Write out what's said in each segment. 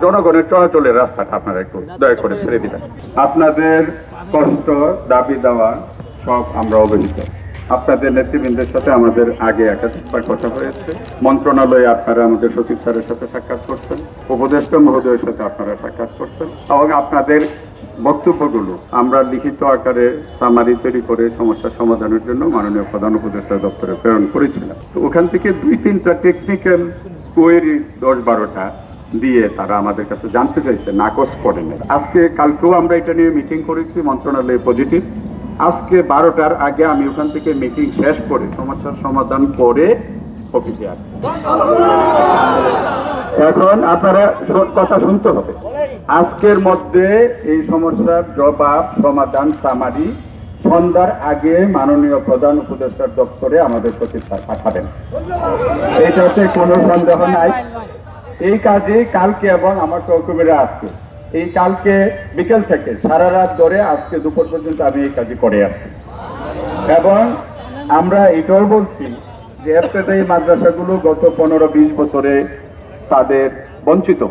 জনগণের চলাচলের রাস্তাটা আপনারা একটু দয়া করে ছেড়ে দিবেন। আপনাদের কষ্ট দাবি দেওয়া সব আমরা অবহিত। আপনাদের নেতৃবৃন্দের সাথে আমাদের আগে একাধিকবার কথা হয়েছে। মন্ত্রণালয়ে আপনারা আমাদের সচিব স্যারের সাথে সাক্ষাৎ করছেন, উপদেষ্টা মহোদয়ের সাথে আপনারা সাক্ষাৎ করছেন এবং আপনাদের বক্তব্যগুলো আমরা লিখিত আকারে সামারি তৈরি করে সমস্যা সমাধানের জন্য মাননীয় প্রধান উপদেষ্টা দপ্তরে প্রেরণ করেছিলাম। তো ওখান থেকে 2-3টা টেকনিক্যাল কোয়েরি 10-12টা দিয়ে তারা আমাদের কাছে জানতে চাইছে, নাকচ করেন। আজকে কালকেও আমরা এটা নিয়ে মিটিং করেছি, মন্ত্রণালয়ে পজিটিভ। আজকে 12টার আগে আমি ওখান থেকে মিটিং শেষ করে সমস্যার সমাধান করে অফিসে আসছি। এখন আপনারা কথা শুনতে হবে। আজকের মধ্যে এই সমস্যার জবাব সমাধান সামারি সন্ধ্যার আগে মাননীয় প্রধান উপদেষ্টার দপ্তরে আমাদের সচিব স্যার পাঠাবেন, এটাতে কোনো সন্দেহ নাই। এই কাজে কালকে এবং আমার সহকর্মীরা আজকে এই কালকে বিকেল থেকে সারা রাত ধরে আজকে দুপুর পর্যন্ত আমি এই কাজে করে আসছি এবং আমরা এটাও বলছি যে এই মাদ্রাসাগুলো গত 15-20 বছরে তাদের বঞ্চিত,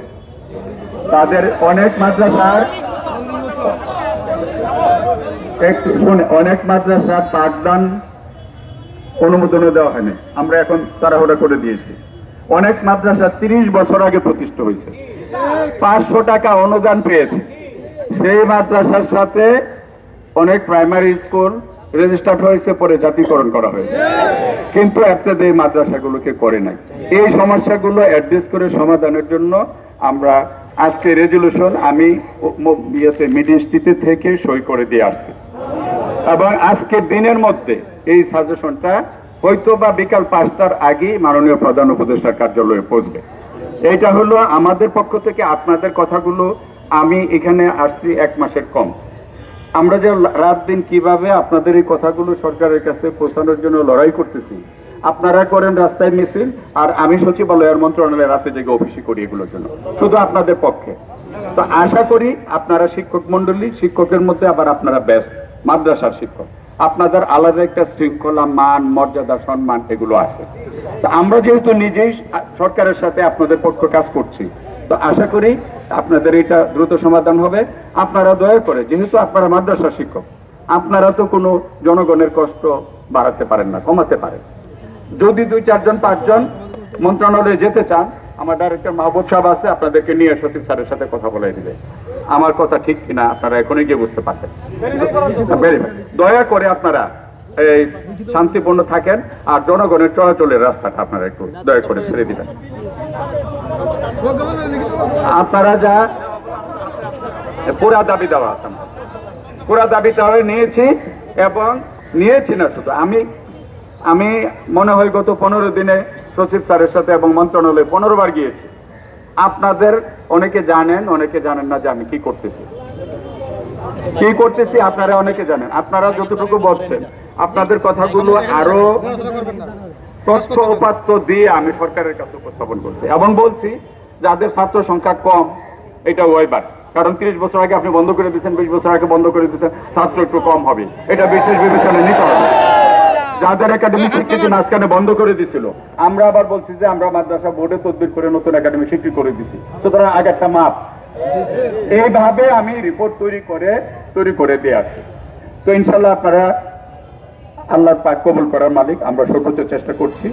তাদের অনেক মাদ্রাসার পাঠদান অনুমোদনে দেওয়া হয়নি, আমরা এখন তাড়াহুড়া করে দিয়েছি। অনেক মাদ্রাসা 30 বছর আগে প্রতিষ্ঠা হয়েছে, 500 টাকা অনুদান পেয়েছে। সেই মাদ্রাসার সাথে অনেক প্রাইমারি স্কুল রেজিস্টার্ড হয়েছে, পরে জাতীয়করণ করা হয়েছে, কিন্তু একটা এই মাদ্রাসাগুলোকে করে নাই। এই সমস্যাগুলো অ্যাড্রেস করে সমাধানের জন্য আমরা আজকে রেজলিউশন আমি মিডিয়াতে থেকে সই করে দিয়ে আসছি এবং আজকে দিনের মধ্যে এই সাজেশনটা হয়তো বা বিকাল 5টার আগেই মাননীয় প্রধান উপদেষ্টার কার্যালয়ে পৌঁছবে। এইটা হলো আমাদের পক্ষ থেকে আপনাদের কথাগুলো। আমি এখানে আসছি 1 মাসের কম। আমরা যে রাত দিন কিভাবে আপনাদের এই কথাগুলো সরকারের কাছে পৌঁছানোর জন্য লড়াই করতেছি, আপনারা করেন রাস্তায় মিছিল, আর আমি সচিবালয়ের মন্ত্রণালয়ে রাতে জেগে অফিসে করি এগুলোর জন্য, শুধু আপনাদের পক্ষে। তো আশা করি আপনারা শিক্ষক মন্ডলী, শিক্ষকের মধ্যে আবার আপনারা বেস্ট মাদ্রাসার শিক্ষক, আপনাদের আলাদা একটা শৃঙ্খলা, মান, মর্যাদা, সম্মান এগুলো আছে। তো আমরা যেহেতু নিজেই সরকারের সাথে আপনাদের পক্ষ কাজ করছি, তো আশা করি আপনাদের এটা দ্রুত সমাধান হবে। আপনারা দয়া করে, যেহেতু আপনারা মাদ্রাসার শিক্ষক, আপনারা তো কোনো জনগণের কষ্ট বাড়াতে পারেন না, কমাতে পারেন। যদি 2-4 জন 5 জন মন্ত্রণালয়ে যেতে চান, আমার ডাইরেক্টর মাহবুব সাহেব আছে, আপনাদেরকে নিয়ে সচিব স্যারের সাথে কথা বলে দিবে। আমার কথা ঠিক কিনা আপনারা এখনই গিয়ে বুঝতে পারবেন। দয়া করে আপনারা এই শান্তিপূর্ণ থাকেন, আর জনগণের চলাচলের রাস্তাটা আপনারা একটু দয়া করে ছেড়ে দিবেন। আপনারা যা পুরা দাবি দেওয়া আছে, পুরা দাবি দেওয়া নিয়েছি, এবং নিয়েছি না শুধু আমি মনে হয় গত 15 দিনে সচিব স্যারের সাথে এবং মন্ত্রণালয়ে 15 বার গিয়েছি। আপনাদের অনেকে জানেন, অনেকে জানেন না যে আমি কি করতেছি আপনারা অনেকে জানেন। আপনারা যতটুকু বলছেন, আপনাদের কথাগুলো আরো তথ্য উপাত্ত দিয়ে আমি সরকারের কাছে উপস্থাপন করছি এবং বলছি যাদের ছাত্র সংখ্যা কম এটা ওয়াইবার, কারণ 30 বছর আগে আপনি বন্ধ করে দিচ্ছেন, 20 বছর আগে বন্ধ করে দিচ্ছেন, ছাত্র একটু কম হবে, এটা বিশেষ বিবেচনায় নিতে হবে। যাদের একাডেমিক স্বীকৃতি মাঝখানে বন্ধ করে দিছিল, আমরা আবার বলছি যে আমরা মাদ্রাসা বোর্ডে তদবির করে নতুন একাডেমি স্বীকৃতি করে দিছি, সুতরাং আগেরটা মাপ। এইভাবে আমি রিপোর্ট তৈরি করে দিয়ে আসছি। তো ইনশাল্লাহ আপনারা আল্লাহর পাক কবুল করার মালিক, আমরা সর্বোচ্চ চেষ্টা করছি।